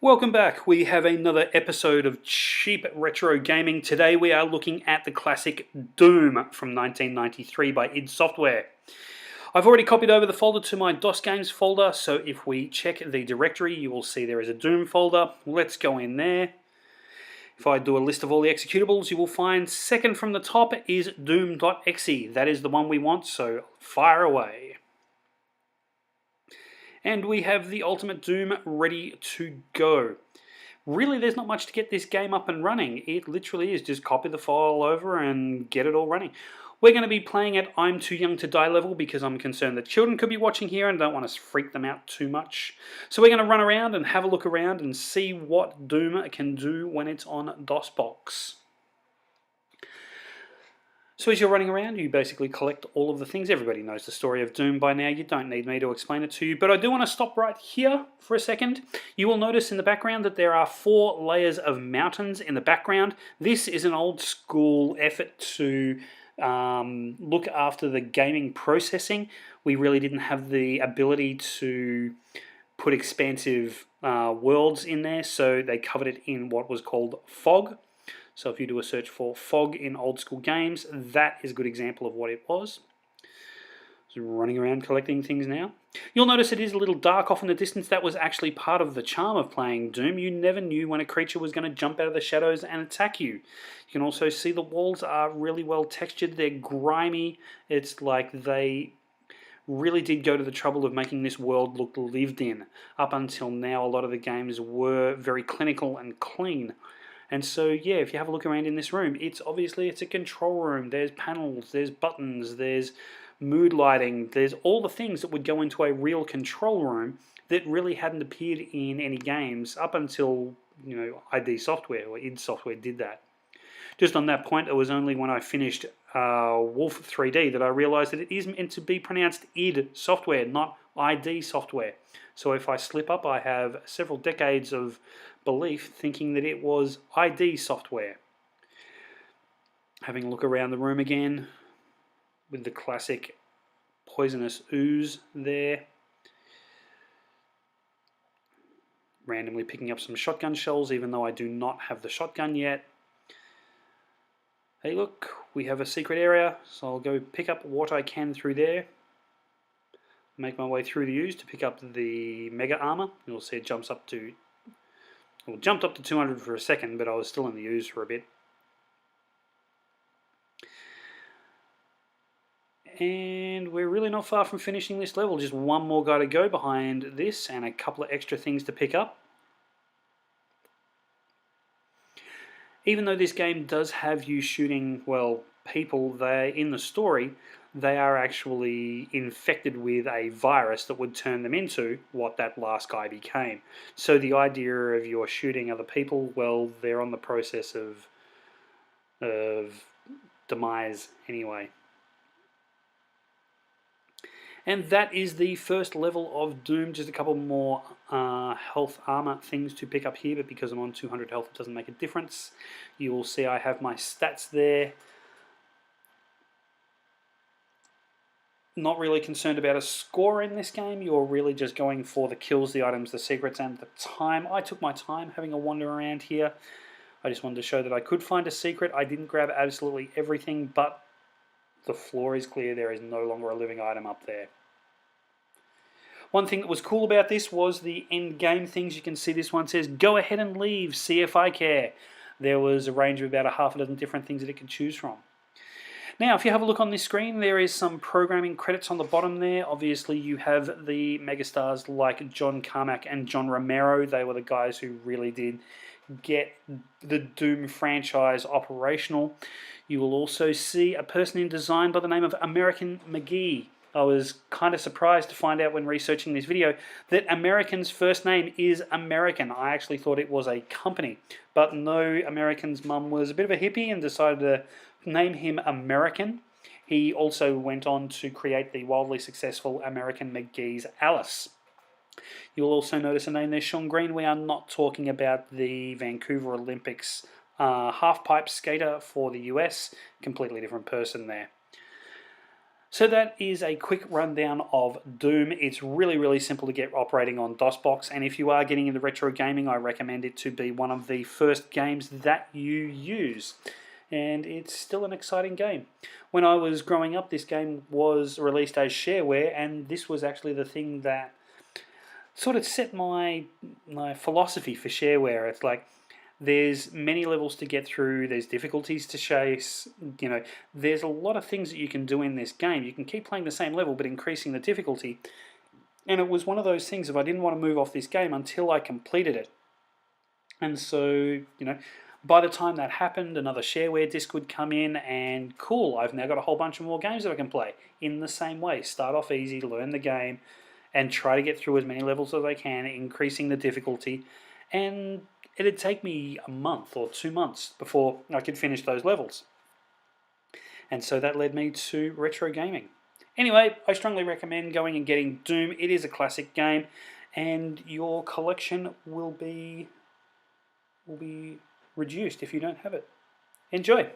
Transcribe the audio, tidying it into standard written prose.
Welcome back. We have another episode of Cheap Retro Gaming. Today we are looking at the classic Doom from 1993 by id Software. I've already copied over the folder to my DOS Games folder, so if we check the directory you will see there is a Doom folder. Let's go in there. If I do a list of all the executables, you will find second from the top is doom.exe. That is the one we want, so fire away. And we have the Ultimate Doom ready to go. Really, there's not much to get this game up and running. It literally is just copy the file over and get it all running. We're going to be playing at I'm Too Young to Die level because I'm concerned that children could be watching here and don't want to freak them out too much. So we're going to run around and have a look around and see what Doom can do when it's on DOSBox. So as you're running around, you basically collect all of the things. Everybody knows the story of Doom by now. You don't need me to explain it to you. But I do want to stop right here for a second. You will notice in the background that there are 4 layers of mountains in the background. This is an old school effort to look after the gaming processing. We really didn't have the ability to put expansive worlds in there, so they covered it in what was called fog. So if you do a search for fog in old school games, that is a good example of what it was. So running around collecting things now. You'll notice it is a little dark off in the distance. That was actually part of the charm of playing Doom. You never knew when a creature was going to jump out of the shadows and attack you. You can also see the walls are really well textured. They're grimy. It's like they really did go to the trouble of making this world look lived in. Up until now, a lot of the games were very clinical and clean. And so, yeah, if you have a look around in this room, it's a control room. There's panels, there's buttons, there's mood lighting, there's all the things that would go into a real control room that really hadn't appeared in any games up until, id Software or id Software did that. Just on that point, it was only when I finished Wolf 3D that I realized that it is meant to be pronounced id Software, not id Software. So if I slip up, I have several decades of belief thinking that it was id Software. Having a look around the room again with the classic poisonous ooze there. Randomly picking up some shotgun shells even though I do not have the shotgun yet. Hey look, we have a secret area, so I'll go pick up what I can through there. Make my way through the ooze to pick up the mega armor. You'll see it jumped up to 200 for a second, but I was still in the ooze for a bit. And we're really not far from finishing this level. Just one more guy to go behind this and a couple of extra things to pick up. Even though this game does have you shooting, people, in the story, they are actually infected with a virus that would turn them into what that last guy became. So the idea of you're shooting other people, they're on the process of demise anyway. And that is the first level of Doom. Just a couple more health armor things to pick up here, but because I'm on 200 health, it doesn't make a difference. You will see I have my stats there. Not really concerned about a score in this game. You're really just going for the kills, the items, the secrets, and the time. I took my time having a wander around here. I just wanted to show that I could find a secret. I didn't grab absolutely everything, but the floor is clear. There is no longer a living item up there. One thing that was cool about this was the end game things. You can see this one says, go ahead and leave, see if I care. There was a range of about a half a dozen different things that it could choose from. Now, if you have a look on this screen, there is some programming credits on the bottom there. Obviously, you have the megastars like John Carmack and John Romero. They were the guys who really did get the Doom franchise operational. You will also see a person in design by the name of American McGee. I was kind of surprised to find out when researching this video that American's first name is American. I actually thought it was a company, but no, American's mum was a bit of a hippie and decided to name him American. He also went on to create the wildly successful American McGee's Alice. You'll also notice a name there, Sean Green. We are not talking about the Vancouver Olympics half-pipe skater for the US. Completely different person there. So that is a quick rundown of Doom. It's really, really simple to get operating on DOSBox, and if you are getting into retro gaming, I recommend it to be one of the first games that you use. And it's still an exciting game. When I was growing up, this game was released as shareware, and this was actually the thing that sort of set my philosophy for shareware. It's like, there's many levels to get through, there's difficulties to chase, there's a lot of things that you can do in this game. You can keep playing the same level but increasing the difficulty. And it was one of those things, if I didn't want to move off this game until I completed it. And so, by the time that happened, another shareware disc would come in, and cool, I've now got a whole bunch of more games that I can play in the same way. Start off easy, learn the game, and try to get through as many levels as I can, increasing the difficulty. And it'd take me a month or 2 months before I could finish those levels. And so that led me to retro gaming. Anyway, I strongly recommend going and getting Doom. It is a classic game, and your collection will be reduced if you don't have it. Enjoy!